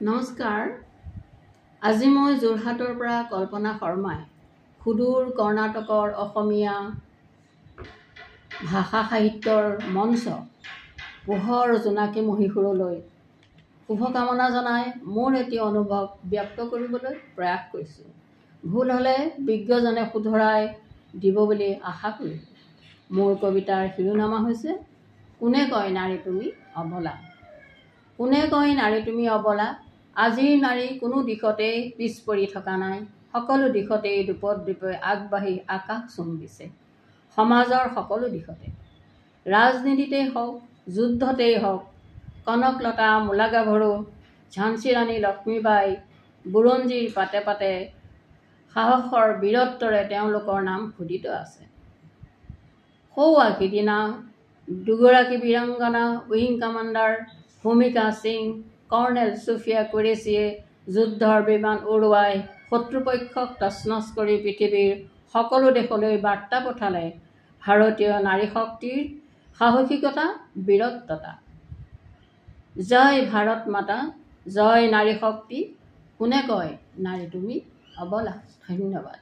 নমস্কাৰ। আজি মই যোৰহাটৰ পৰা কল্পনা শৰ্মাই সুদূৰ কৰ্ণাটকৰ অসমীয়া ভাষা সাহিত্যৰ মঞ্চ পোহৰ জোনাকী মহীশূৰলৈ শুভকামনা জনাই মোৰ এটি অনুভৱ ব্যক্ত কৰিবলৈ প্ৰয়াস কৰিছোঁ। ভুল হ'লে বিজ্ঞজনে শুধৰাই দিব বুলি আশা কৰিছোঁ। মোৰ কবিতাৰ শিৰোনামা হৈছে কোনে কয় নাৰী তুমি অবলা। কোনে কয় নাৰী তুমি অবলা। আজিৰ নাৰী কোনো দিশতেই পিছ পৰি থকা নাই। সকলো দিশতেই দীপে আগবাঢ়ি আকাশ চুম্বিছে। সমাজৰ সকলো দিশতে, ৰাজনীতিতেই হওক, যুদ্ধতেই হওক, কনকলতা, মূলাগাভৰু, ঝান্সী ৰাণী লক্ষ্মীবাই, বুৰঞ্জীৰ পাতে পাতে সাহসৰ বীৰত্বৰে তেওঁলোকৰ নাম খোদিত আছে। সৌৱা সিদিনা দুগৰাকী বীৰাংগনা উইং কামাণ্ডাৰ ভূমিকা সিং, কৰ্ণেল ছুফিয়া কুৰেশ্বীয়ে যুদ্ধৰ বিমান উৰুৱাই শত্ৰুপক্ষক তছনছ কৰি পৃথিৱীৰ সকলো দেশলৈ বাৰ্তা পঠালে ভাৰতীয় নাৰী শক্তিৰ সাহসিকতা, বীৰত্বতা। জয় ভাৰত মাতা, জয় নাৰী শক্তি। কোনে কয় নাৰী তুমি অবলা। ধন্যবাদ।